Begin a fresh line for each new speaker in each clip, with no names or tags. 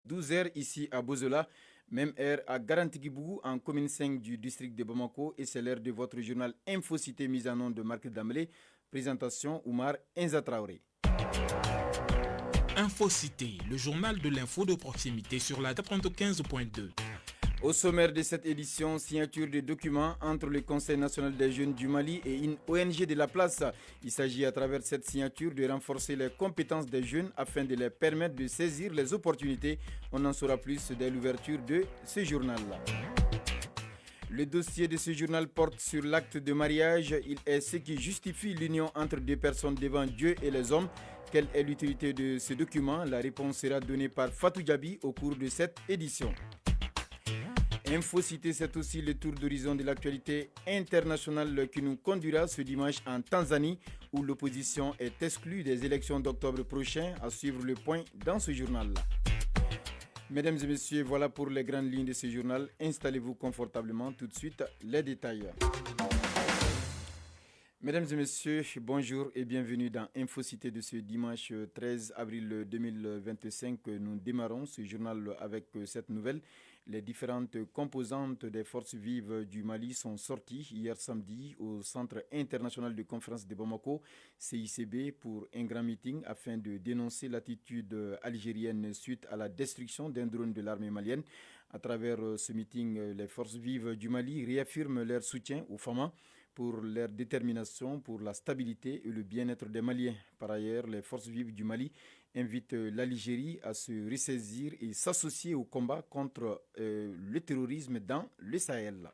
12 heures ici à Bozola, même heure à Garantigibou en commune 5 du district de Bamako et c'est l'heure de votre journal Infocité mise en nom de Marc Damlé. Présentation Oumar Enzatraoré.
Infocité, le journal de l'info de proximité sur la 95.2.
Au sommaire de cette édition, signature de documents entre le Conseil national des jeunes du Mali et une ONG de la place. Il s'agit à travers cette signature de renforcer les compétences des jeunes afin de les permettre de saisir les opportunités. On en saura plus dès l'ouverture de ce journal-là. Le dossier de ce journal porte sur l'acte de mariage. Il est ce qui justifie l'union entre deux personnes devant Dieu et les hommes. Quelle est l'utilité de ce document? La réponse sera donnée par Fatou Djabi au cours de cette édition. Infocité, c'est aussi le tour d'horizon de l'actualité internationale qui nous conduira ce dimanche en Tanzanie où l'opposition est exclue des élections d'octobre prochain. À suivre le point dans ce journal-là. Mesdames et messieurs, voilà pour les grandes lignes de ce journal. Installez-vous confortablement. Tout de suite, les détails. Mesdames et messieurs, bonjour et bienvenue dans Infocité de ce dimanche 13 avril 2025. Nous démarrons ce journal avec cette nouvelle. Les différentes composantes des forces vives du Mali sont sorties hier samedi au Centre international de conférence de Bamako, CICB, pour un grand meeting afin de dénoncer l'attitude algérienne suite à la destruction d'un drone de l'armée malienne. À travers ce meeting, les forces vives du Mali réaffirment leur soutien aux FAMA pour leur détermination pour la stabilité et le bien-être des Maliens. Par ailleurs, les forces vives du Mali invitent l'Algérie à se ressaisir et s'associer au combat contre le terrorisme dans le Sahel.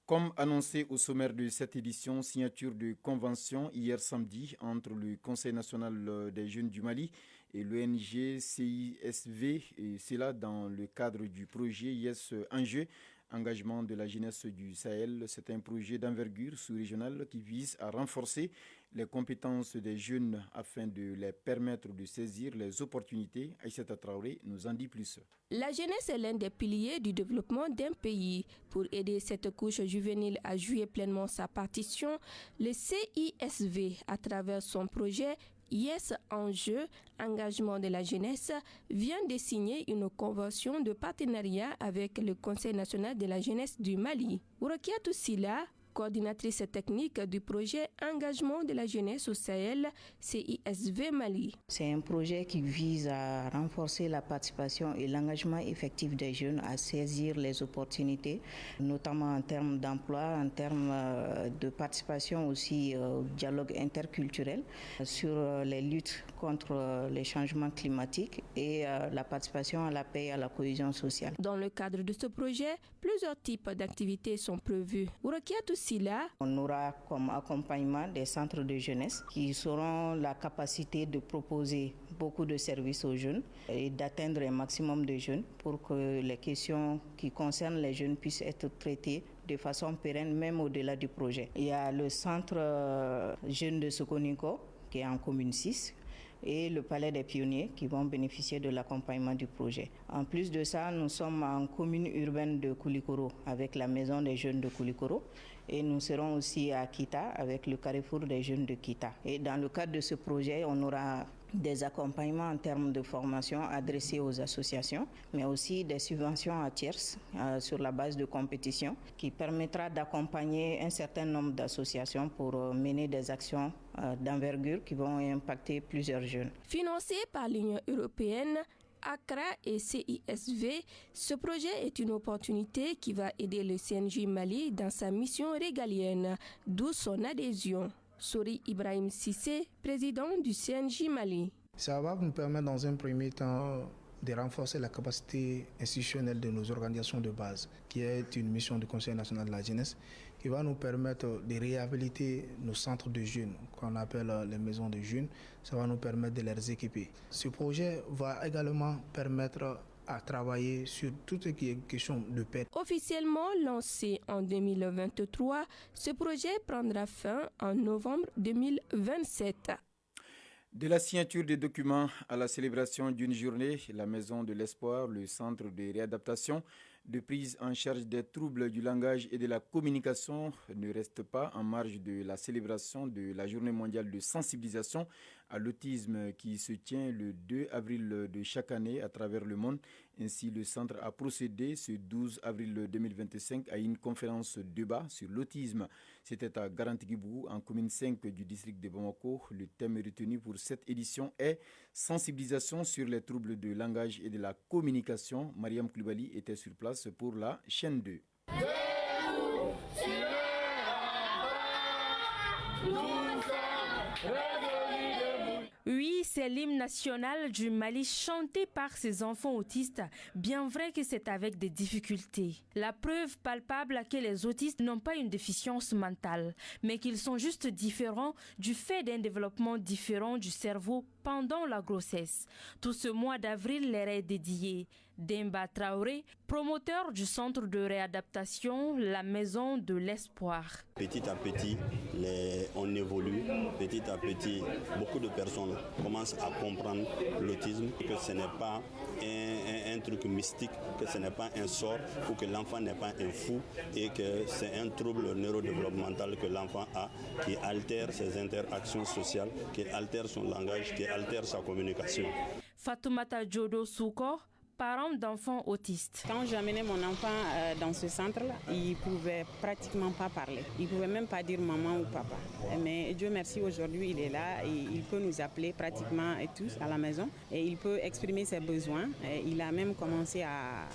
Comme annoncé au sommaire de cette édition, signature de convention hier samedi entre le Conseil national des jeunes du Mali et l'ONG CISV, et c'est là dans le cadre du projet Yes Enjeu, engagement de la jeunesse du Sahel. C'est un projet d'envergure sous-régionale qui vise à renforcer les compétences des jeunes afin de les permettre de saisir les opportunités. Aïssata Traoré nous en dit plus.
La jeunesse est l'un des piliers du développement d'un pays. Pour aider cette couche juvénile à jouer pleinement sa partition, le CISV, à travers son projet Yes Enjeu, engagement de la jeunesse, vient de signer une convention de partenariat avec le Conseil national de la jeunesse du Mali. Urakiatou Silla, coordinatrice technique du projet Engagement de la jeunesse au Sahel, CISV Mali.
C'est un projet qui vise à renforcer la participation et l'engagement effectif des jeunes à saisir les opportunités, notamment en termes d'emploi, en termes de participation aussi au dialogue interculturel, sur les luttes contre les changements climatiques et la participation à la paix et à la cohésion sociale.
Dans le cadre de ce projet, plusieurs types d'activités sont prévues.
On aura comme accompagnement des centres de jeunesse qui auront la capacité de proposer beaucoup de services aux jeunes et d'atteindre un maximum de jeunes pour que les questions qui concernent les jeunes puissent être traitées de façon pérenne, même au-delà du projet. Il y a le centre jeune de Sokoniko qui est en commune 6 et le Palais des Pionniers qui vont bénéficier de l'accompagnement du projet. En plus de ça, nous sommes en commune urbaine de Koulikoro avec la Maison des jeunes de Koulikoro et nous serons aussi à Kita avec le Carrefour des jeunes de Kita. Et dans le cadre de ce projet, on aura des accompagnements en termes de formation adressés aux associations, mais aussi des subventions à tierces sur la base de compétition qui permettra d'accompagner un certain nombre d'associations pour mener des actions d'envergure qui vont impacter plusieurs jeunes.
Financé par l'Union européenne, ACRA et CISV, ce projet est une opportunité qui va aider le CNJ Mali dans sa mission régalienne, d'où son adhésion. Sori Ibrahim Sissé, président du CNJ Mali.
Ça va nous permettre dans un premier temps de renforcer la capacité institutionnelle de nos organisations de base, qui est une mission du Conseil national de la jeunesse, qui va nous permettre de réhabiliter nos centres de jeunes, qu'on appelle les maisons de jeunes. Ça va nous permettre de les équiper. Ce projet va également permettre à travailler sur tout ce qui est question de paix.
Officiellement lancé en 2023, ce projet prendra fin en novembre 2027.
De la signature des documents à la célébration d'une journée, la Maison de l'Espoir, le centre de réadaptation, de prise en charge des troubles du langage et de la communication ne reste pas en marge de la célébration de la journée mondiale de sensibilisation à l'autisme qui se tient le 2 avril de chaque année à travers le monde. Ainsi, le centre a procédé ce 12 avril 2025 à une conférence débat sur l'autisme. C'était à Garantigibou, en commune 5 du district de Bamako. Le thème retenu pour cette édition est sensibilisation sur les troubles de langage et de la communication. Mariam Koulibaly était sur place pour la chaîne 2.
Oui, c'est l'hymne national du Mali chanté par ces enfants autistes, bien vrai que c'est avec des difficultés. La preuve palpable que les autistes n'ont pas une déficience mentale, mais qu'ils sont juste différents du fait d'un développement différent du cerveau pendant la grossesse. Tout ce mois d'avril leur est dédié. Demba Traoré, promoteur du centre de réadaptation, la Maison de l'Espoir.
Petit à petit, on évolue. Petit à petit, beaucoup de personnes commencent à comprendre l'autisme, que ce n'est pas un truc mystique, que ce n'est pas un sort, ou que l'enfant n'est pas un fou, et que c'est un trouble neurodéveloppemental que l'enfant a, qui altère ses interactions sociales, qui altère son langage, qui altère sa communication.
Fatoumata Djodo Souko, parents d'enfants autistes.
Quand j'amenais mon enfant dans ce centre-là, il ne pouvait pratiquement pas parler. Il ne pouvait même pas dire maman ou papa. Mais Dieu merci, aujourd'hui, il est là et il peut nous appeler pratiquement tous à la maison. Et il peut exprimer ses besoins. Et il a même commencé à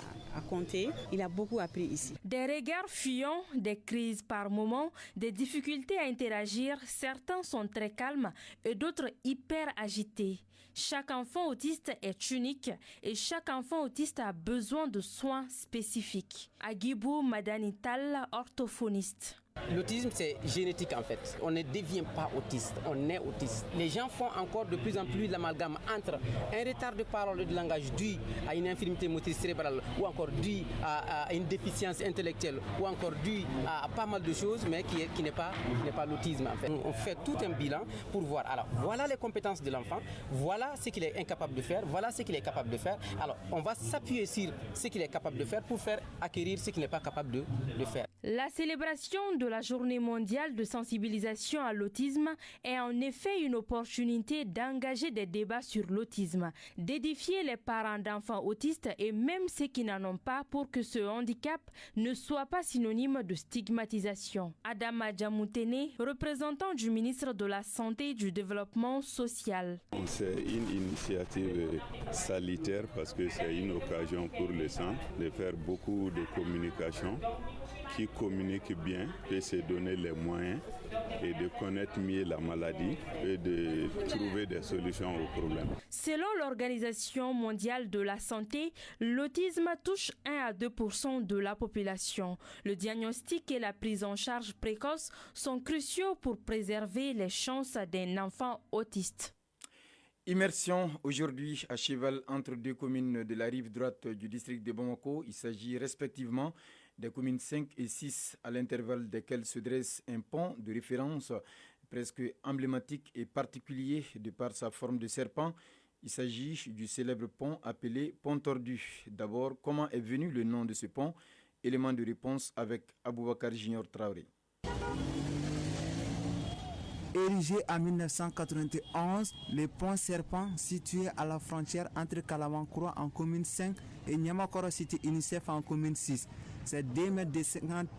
compter. Il a beaucoup appris ici.
Des regards fuyants, des crises par moments, des difficultés à interagir. Certains sont très calmes et d'autres hyper agités. Chaque enfant autiste est unique et chaque enfant autiste a besoin de soins spécifiques. Agibou Madanital, orthophoniste.
L'autisme, c'est génétique en fait. On ne devient pas autiste, on est autiste. Les gens font encore de plus en plus l'amalgame entre un retard de parole et de langage dû à une infirmité motrice cérébrale ou encore dû à une déficience intellectuelle ou encore dû à pas mal de choses, mais qui n'est pas l'autisme en fait. On fait tout un bilan pour voir, alors voilà les compétences de l'enfant, voilà ce qu'il est incapable de faire, voilà ce qu'il est capable de faire. Alors on va s'appuyer sur ce qu'il est capable de faire pour faire acquérir ce qu'il n'est pas capable de faire.
La célébration de la journée mondiale de sensibilisation à l'autisme est en effet une opportunité d'engager des débats sur l'autisme, d'édifier les parents d'enfants autistes et même ceux qui n'en ont pas pour que ce handicap ne soit pas synonyme de stigmatisation. Adama Djamoutene, représentant du ministre de la Santé et du Développement social.
C'est une initiative salutaire parce que c'est une occasion pour le centre de faire beaucoup de communication, qui communique bien et se donner les moyens et de connaître mieux la maladie et de trouver des solutions aux problèmes.
Selon l'Organisation mondiale de la santé, l'autisme touche 1 à 2% de la population. Le diagnostic et la prise en charge précoce sont cruciaux pour préserver les chances d'un enfant autiste.
Immersion aujourd'hui à cheval entre deux communes de la rive droite du district de Bamako. Il s'agit respectivement des communes 5 et 6, à l'intervalle desquelles se dresse un pont de référence presque emblématique et particulier de par sa forme de serpent. Il s'agit du célèbre pont appelé Pont Tordu. D'abord, comment est venu le nom de ce pont? Élément de réponse avec Aboubakar Junior Traoré.
Érigé en 1991, le pont Serpent, situé à la frontière entre Kalamankura en commune 5 et Nyamakoro Cité UNICEF en commune 6. C'est 2,50 mètres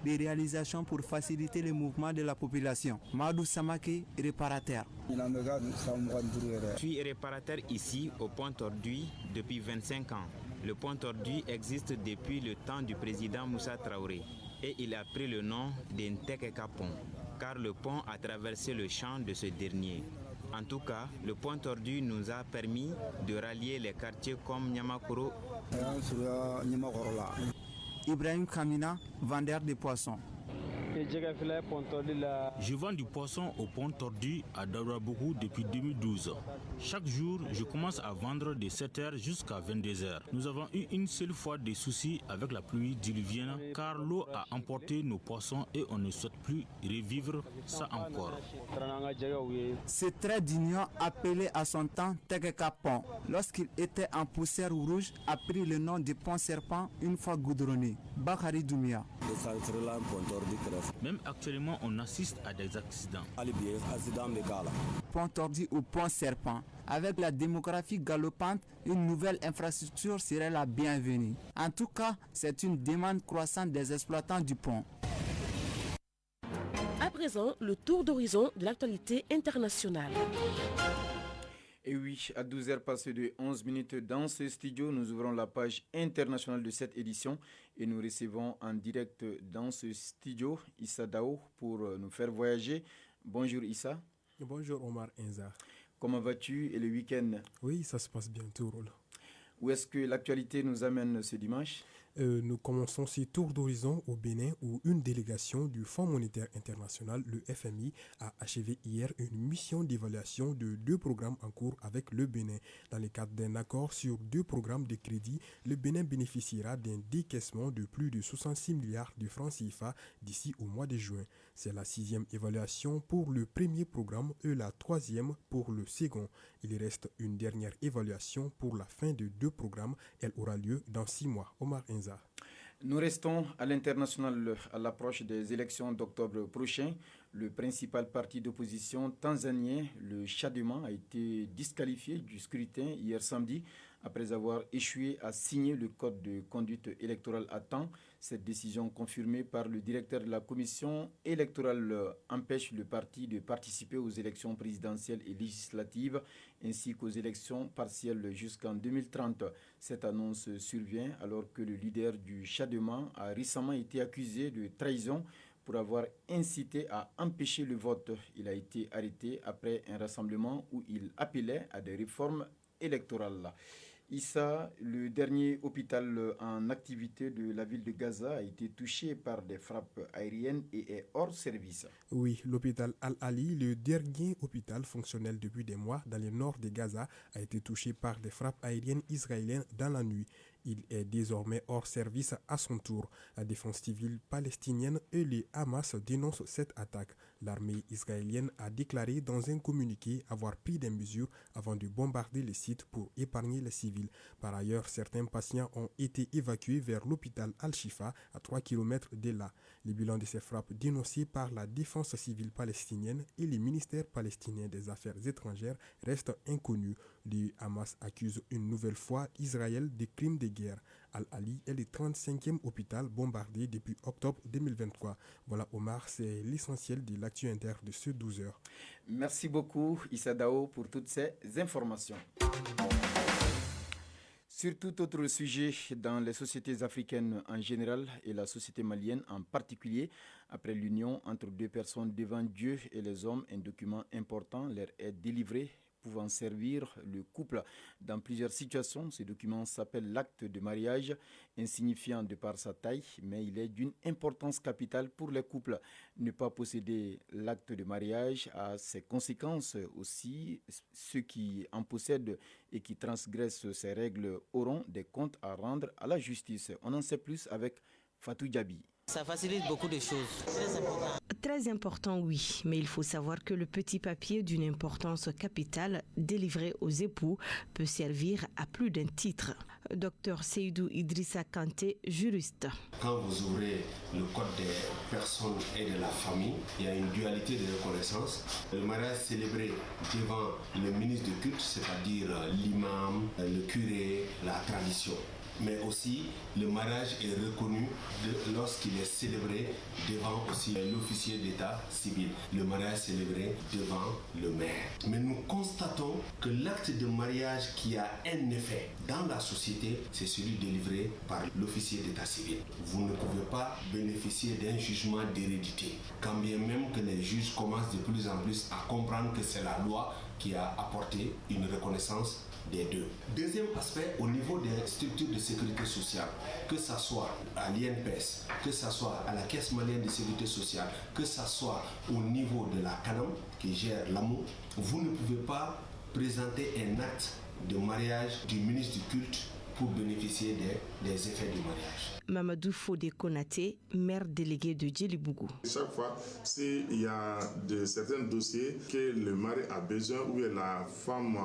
de réalisation pour faciliter le mouvement de la population. Madou Samake, réparateur.
Je suis réparateur ici au pont Tordu depuis 25 ans. Le pont Tordu existe depuis le temps du président Moussa Traoré et il a pris le nom d'Intekeka Pont, car le pont a traversé le champ de ce dernier. En tout cas, le pont Tordu nous a permis de rallier les quartiers comme Nyamakoro.
Ibrahim Kamina, vendeur de poissons.
Je vends du poisson au pont Tordu à Dabrabougou depuis 2012. Chaque jour, je commence à vendre de 7h jusqu'à 22h. Nous avons eu une seule fois des soucis avec la pluie diluvienne car l'eau a emporté nos poissons et on ne souhaite plus revivre ça encore.
Ce trait d'union appelé à son temps Tegeka Pont, lorsqu'il était en poussière rouge, a pris le nom de pont serpent une fois goudronné. Bakari Doumia.
Même actuellement, on assiste à des accidents.
Pont tordu ou pont serpent. Avec la démographie galopante, une nouvelle infrastructure serait la bienvenue. En tout cas, c'est une demande croissante des exploitants du pont.
À présent, le tour d'horizon de l'actualité internationale.
Et oui, à 12h passées de 11 minutes dans ce studio, nous ouvrons la page internationale de cette édition et nous recevons en direct dans ce studio Issa Dao pour nous faire voyager. Bonjour Issa.
Bonjour Omar Enza.
Comment vas-tu et le week-end?
Oui, ça se passe bien, tout roule.
Où est-ce que l'actualité nous amène ce dimanche?
Nous commençons ce tour d'horizon au Bénin où une délégation du Fonds monétaire international, le FMI, a achevé hier une mission d'évaluation de 2 programmes en cours avec le Bénin. Dans le cadre d'un accord sur 2 programmes de crédit, le Bénin bénéficiera d'un décaissement de plus de 66 milliards de francs CFA d'ici au mois de juin. C'est la 6e évaluation pour le premier programme et la 3e pour le second. Il reste une dernière évaluation pour la fin de 2 programmes. Elle aura lieu dans 6 mois. Omar Enza.
Nous restons à l'international à l'approche des élections d'octobre prochain. Le principal parti d'opposition tanzanien, le Chadema, a été disqualifié du scrutin hier samedi après avoir échoué à signer le code de conduite électorale à temps. Cette décision confirmée par le directeur de la commission électorale empêche le parti de participer aux élections présidentielles et législatives ainsi qu'aux élections partielles jusqu'en 2030. Cette annonce survient alors que le leader du Chadema a récemment été accusé de trahison pour avoir incité à empêcher le vote. Il a été arrêté après un rassemblement où il appelait à des réformes électorales. Issa, le dernier hôpital en activité de la ville de Gaza a été touché par des frappes aériennes et est hors service.
Oui, l'hôpital Al-Ali, le dernier hôpital fonctionnel depuis des mois dans le nord de Gaza, a été touché par des frappes aériennes israéliennes dans la nuit. Il est désormais hors service à son tour. La défense civile palestinienne et les Hamas dénoncent cette attaque. L'armée israélienne a déclaré dans un communiqué avoir pris des mesures avant de bombarder le site pour épargner les civils. Par ailleurs, certains patients ont été évacués vers l'hôpital Al-Shifa à 3 km de là. Le bilan de ces frappes dénoncées par la défense civile palestinienne et le ministère palestinien des Affaires étrangères reste inconnu. Le Hamas accuse une nouvelle fois Israël des crimes de guerre. Al-Ali est le 35e hôpital bombardé depuis octobre 2023. Voilà Omar, c'est l'essentiel de l'actu inter de ce 12h.
Merci beaucoup Issa Dao pour toutes ces informations. Sur tout autre sujet, dans les sociétés africaines en général et la société malienne en particulier, après l'union entre 2 personnes devant Dieu et les hommes, un document important leur est délivré pouvant servir le couple dans plusieurs situations. Ce document s'appelle l'acte de mariage, insignifiant de par sa taille, mais il est d'une importance capitale pour les couples. Ne pas posséder l'acte de mariage a ses conséquences aussi. Ceux qui en possèdent et qui transgressent ces règles auront des comptes à rendre à la justice. On en sait plus avec Fatou Diaby.
Ça facilite beaucoup de choses. Très important.
Très important, oui, mais il faut savoir que le petit papier d'une importance capitale délivré aux époux peut servir à plus d'un titre. Docteur Seydou Idrissa Kanté, juriste.
Quand vous ouvrez le code des personnes et de la famille, il y a une dualité de reconnaissance. Le mariage célébré devant le ministre de culte, c'est-à-dire l'imam, le curé, la tradition. Mais aussi, le mariage est reconnu lorsqu'il est célébré devant aussi l'officier d'état civil. Le mariage célébré devant le maire. Mais nous constatons que l'acte de mariage qui a un effet dans la société, c'est celui délivré par l'officier d'état civil. Vous ne pouvez pas bénéficier d'un jugement d'hérédité. Quand bien même que les juges commencent de plus en plus à comprendre que c'est la loi qui a apporté une reconnaissance des deux. Deuxième aspect, au niveau des structures de sécurité sociale, que ce soit à l'INPS, que ce soit à la Caisse malienne de sécurité sociale, que ce soit au niveau de la CANAM qui gère l'amour, vous ne pouvez pas présenter un acte de mariage du ministre du culte pour bénéficier bénéficier des effets du mariage.
Mamadou Fodé Konaté, maire délégué de Djelibougou.
Chaque fois, s'il y a certains dossiers que le mari a besoin ou la femme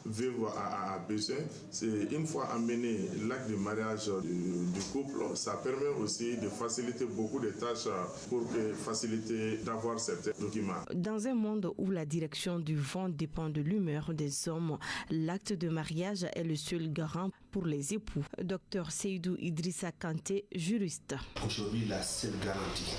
veuve a besoin, c'est une fois amené l'acte de mariage du couple, ça permet aussi de faciliter beaucoup de tâches pour faciliter d'avoir certains documents.
Dans un monde où la direction du vent dépend de l'humeur des hommes, l'acte de mariage est le seul garant pour les époux. Dr Seydou Idrissa Kanté, juriste.
Aujourd'hui, la seule garantie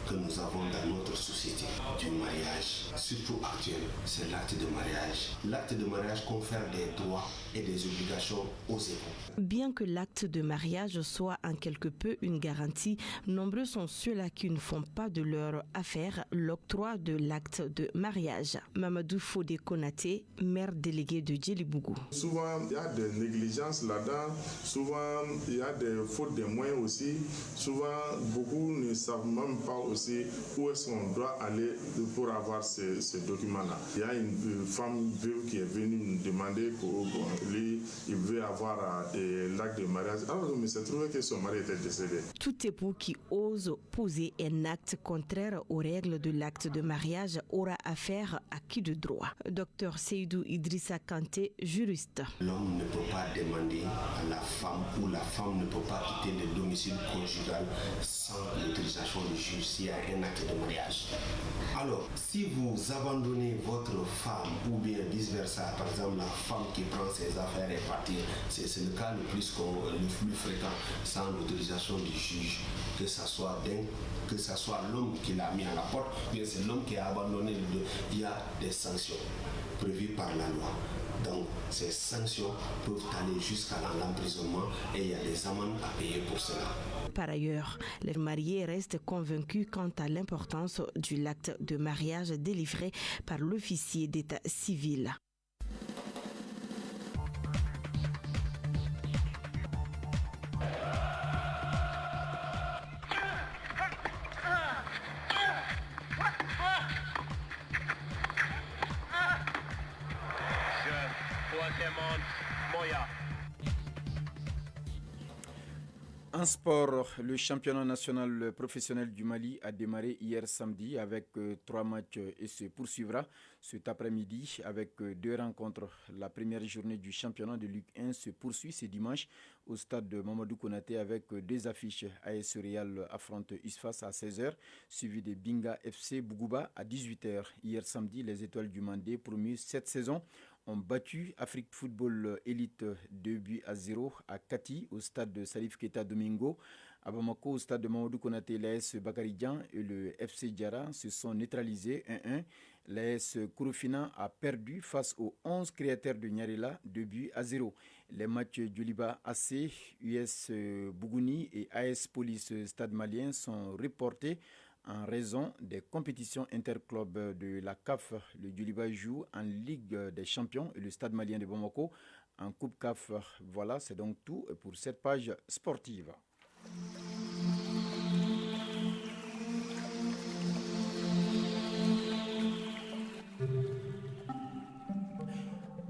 que nous avons dans notre société du mariage, surtout actuel, c'est l'acte de mariage. L'acte de mariage confère des droits et des obligations aux époux.
Bien que l'acte de mariage soit en quelque peu une garantie, nombreux sont ceux-là qui ne font pas de leur affaire l'octroi de l'acte de mariage. Mamadou Fodé Konaté, maire délégué de Djelibougou.
Souvent, il y a des négligences là-dedans. Souvent, il y a des fautes de moyens aussi. Souvent, beaucoup ne savent même pas aussi où est-ce qu'on doit aller pour avoir ces documents-là. Il y a une femme veuve qui est venue nous demander pour lui, il veut avoir l'acte de mariage. Alors, mais c'est trouvé que son mari était décédé.
Tout époux qui ose poser un acte contraire aux règles de l'acte de mariage aura affaire à qui de droit. Dr Seydou Idrissa Kanté, juriste.
L'homme ne peut pas demander à la femme ou la femme ne peut pas quitter le domicile conjugal sans l'autorisation du juge s'il y a un acte de mariage. Alors, si vous abandonnez votre femme ou bien vice-versa, par exemple la femme qui prend ses affaires et partir, c'est le cas le plus fréquent sans l'autorisation du juge, que ce soit l'homme qui l'a mis à la porte, bien c'est l'homme qui a abandonné le dos. Il y a des sanctions prévues par la loi. Donc ces sanctions peuvent aller jusqu'à l'emprisonnement et il y a des amendes à payer pour cela.
Par ailleurs, les mariés restent convaincus quant à l'importance du acte de mariage délivré par l'officier d'état civil.
En sport, le championnat national professionnel du Mali a démarré hier samedi avec 3 matchs et se poursuivra cet après-midi avec 2 rencontres. La première journée du championnat de Ligue 1 se poursuit ce dimanche au stade de Mamadou Konaté avec 2 affiches. AS Real affronte Isfas à 16h, suivi de Binga FC Bougouba à 18h. Hier samedi, les Étoiles du Mandé, promues cette saison, ont battu Afrique Football Elite 2-0 à Kati au stade de Salif Keita Domingo. À Bamako, au stade de Mamadou Konaté, l'AS Bakaridian et le FC Diara se sont neutralisés 1-1. L'AS Kourofina a perdu face aux 11 créateurs de Nyarela 2-0. Les matchs du Liba AC, US Bougouni et AS Police Stade Malien sont reportés en raison des compétitions interclubs de la CAF. Le Djoliba joue en Ligue des Champions et le Stade malien de Bamako en Coupe CAF. Voilà, c'est donc tout pour cette page sportive.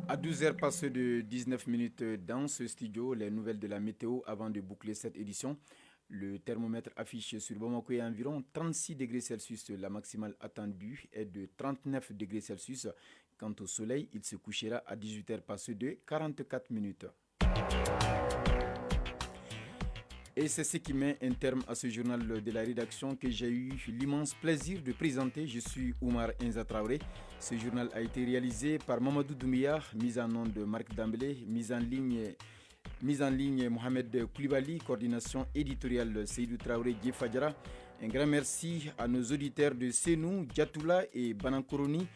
À 12h passées de 19 minutes dans ce studio, les nouvelles de la météo avant de boucler cette édition. Le thermomètre affiché sur Bamako est environ 36 degrés Celsius. La maximale attendue est de 39 degrés Celsius. Quant au soleil, il se couchera à 18h passées de 44 minutes. Et c'est ce qui met un terme à ce journal de la rédaction que j'ai eu l'immense plaisir de présenter. Je suis Oumar Enza Traoré. Ce journal a été réalisé par Mamadou Doumbia, mise en onde de Marc Dambélé, mise en ligne Mohamed Koulibaly, coordination éditoriale Seydou Traoré Djefadjara. Un grand merci à nos auditeurs de Senou, Diatoula et Banankoroni.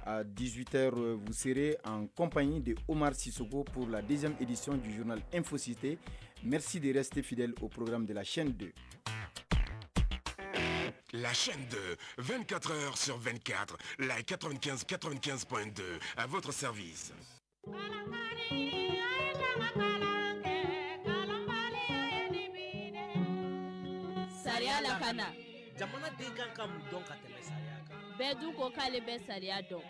À 18h, vous serez en compagnie de Omar Sissoko pour la 2e édition du journal Infocité. Merci de rester fidèle au programme de la chaîne 2.
La chaîne 2, 24 heures sur 24, la 95.2, à votre service.
Sariya lakana.
Jamana den kan ka mun dɔn ka tɛmɛ sariya kan.
Bɛɛ dun ko k'ale bɛ sariya dɔn.